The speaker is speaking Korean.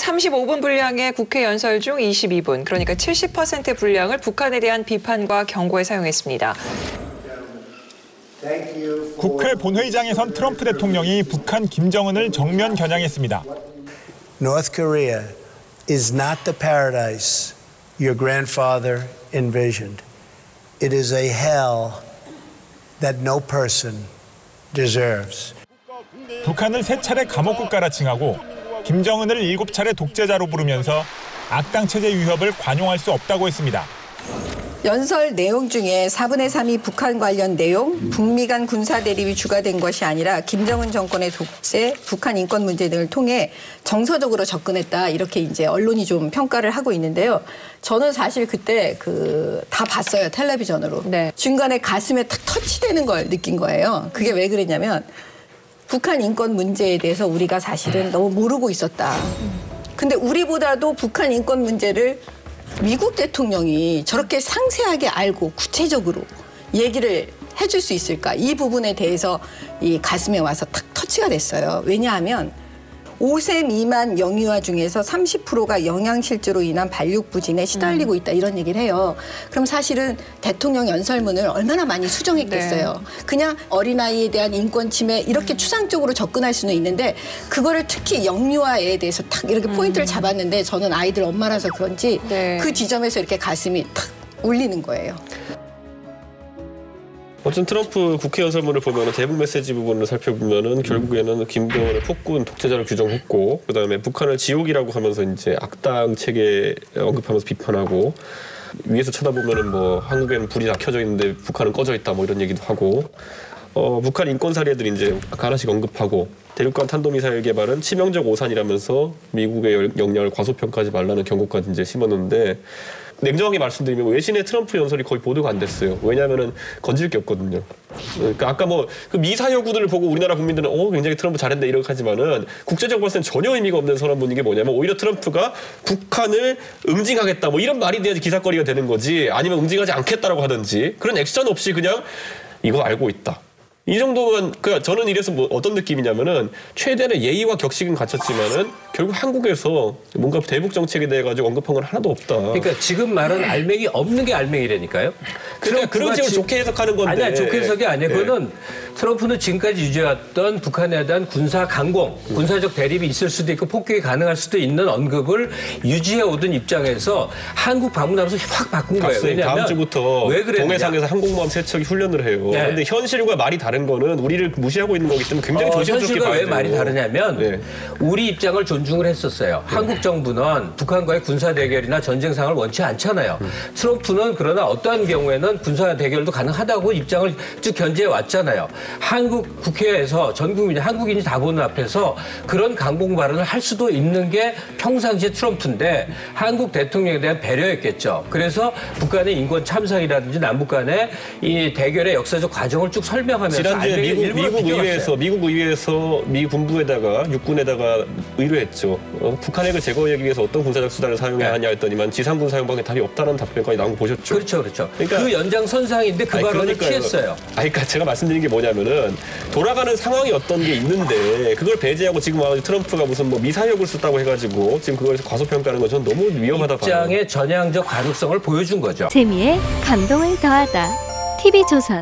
35분 분량의 국회 연설 중 22분, 그러니까 70% 분량을 북한에 대한 비판과 경고에 사용했습니다. 국회 본회의장에선 트럼프 대통령이 북한 김정은을 정면 겨냥했습니다. North Korea is not the paradise your grandfather envisioned. It is a hell that no person deserves. 북한을 3차례 감옥국가라 칭하고 김정은을 7차례 독재자로 부르면서 악당 체제 위협을 관용할 수 없다고 했습니다. 연설 내용 중에 4분의 3이 북한 관련 내용, 북미 간 군사 대립이 주가된 것이 아니라 김정은 정권의 독재, 북한 인권 문제 등을 통해 정서적으로 접근했다. 이렇게 이제 언론이 좀 평가를 하고 있는데요. 저는 사실 그때 다 봤어요. 텔레비전으로. 네. 중간에 가슴에 탁 터치되는 걸 느낀 거예요. 그게 왜 그랬냐면 북한 인권 문제에 대해서 우리가 사실은 너무 모르고 있었다. 근데 우리보다도 북한 인권 문제를 미국 대통령이 저렇게 상세하게 알고 구체적으로 얘기를 해줄 수 있을까? 이 부분에 대해서 이 가슴에 와서 탁 터치가 됐어요. 왜냐하면 5세 미만 영유아 중에서 30%가 영양실조로 인한 발육부진에 시달리고 있다 이런 얘기를 해요. 그럼 사실은 대통령 연설문을 얼마나 많이 수정했겠어요. 네. 그냥 어린아이에 대한 인권 침해 이렇게 추상적으로 접근할 수는 있는데 그거를 특히 영유아에 대해서 탁 이렇게 포인트를 잡았는데 저는 아이들 엄마라서 그런지 네. 그 지점에서 이렇게 가슴이 탁 울리는 거예요. 어쨌든 트럼프 국회 연설문을 보면 대북 메시지 부분을 살펴보면은 결국에는 김정은을 폭군 독재자로 규정했고 그다음에 북한을 지옥이라고 하면서 이제 악당 체계 언급하면서 비판하고 위에서 쳐다보면은 뭐 한국에는 불이 다 켜져 있는데 북한은 꺼져 있다 뭐 이런 얘기도 하고 북한 인권 사례들 이제 하나씩 언급하고 대륙간 탄도미사일 개발은 치명적 오산이라면서 미국의 역량을 과소평가하지 말라는 경고까지 이제 심었는데 냉정하게 말씀드리면 외신의 트럼프 연설이 거의 보도가 안 됐어요. 왜냐하면은 건질 게 없거든요. 그러니까 아까 뭐 그 미사여구들을 보고 우리나라 국민들은 굉장히 트럼프 잘했네 이렇게 하지만은 국제적으로 봤을 땐 전혀 의미가 없는 선언 분인 게 뭐냐면 오히려 트럼프가 북한을 응징하겠다 뭐 이런 말이 돼야지 기사거리가 되는 거지 아니면 응징하지 않겠다라고 하든지 그런 액션 없이 그냥 이거 알고 있다. 이 정도면 저는 이래서 뭐 어떤 느낌이냐면은 최대한의 예의와 격식은 갖췄지만은 결국 한국에서 뭔가 대북 정책에 대해 가지고 언급한 건 하나도 없다. 그러니까 지금 말은 알맹이 없는 게 알맹이라니까요. 그러니까 그런 식으로 좋게 해석하는 건데. 아니야 좋게 해석이 아니에요. 네. 그거는 트럼프는 지금까지 유지해왔던 북한에 대한 군사 강공, 군사적 대립이 있을 수도 있고 폭격이 가능할 수도 있는 언급을 유지해오던 입장에서 한국 방문하면서 확 바꾼 거예요. 왜냐하면 다음 주부터 왜 그랬느냐. 동해상에서 항공모함 세척이 훈련을 해요. 그런데 네. 현실과 말이 다른 거는 우리를 무시하고 있는 거기 때문에 굉장히 조심스럽게 현실과 봐야 왜 돼요. 말이 다르냐면 네. 우리 입장을 존중을 했었어요. 한국 정부는 북한과의 군사 대결이나 전쟁 상황을 원치 않잖아요. 트럼프는 그러나 어떠한 경우에는 군사 대결도 가능하다고 입장을 쭉 견제해 왔잖아요. 한국 국회에서 전 국민이 한국인이 다 보는 앞에서 그런 강공 발언을 할 수도 있는 게 평상시에 트럼프인데 한국 대통령에 대한 배려였겠죠. 그래서 북한의 인권 참상이라든지 남북 간의 이 대결의 역사적 과정을 쭉 설명하면서 지난주에 미국 의회에서 미 군부에다가 육군에다가 의뢰했죠. 북한 핵을 제거하기 위해서 어떤 군사적 수단을 사용해야 하냐 했더니만 지상군 사용 방에 답이 없다는 답변까지 나온 거 보셨죠? 그렇죠. 그러니까 그 연장선상인데 그 발언을 피했어요. 그러니까 제가 말씀드린 게 뭐냐면은 돌아가는 상황이 어떤 게 있는데 그걸 배제하고 지금 와가지고 트럼프가 무슨 뭐 미사역을 썼다고 해가지고 지금 그거에서 과소평가하는 건 저는 너무 위험하다 봐요. 입장의 전향적 가능성을 보여준 거죠. 재미에 감동을 더하다. TV조선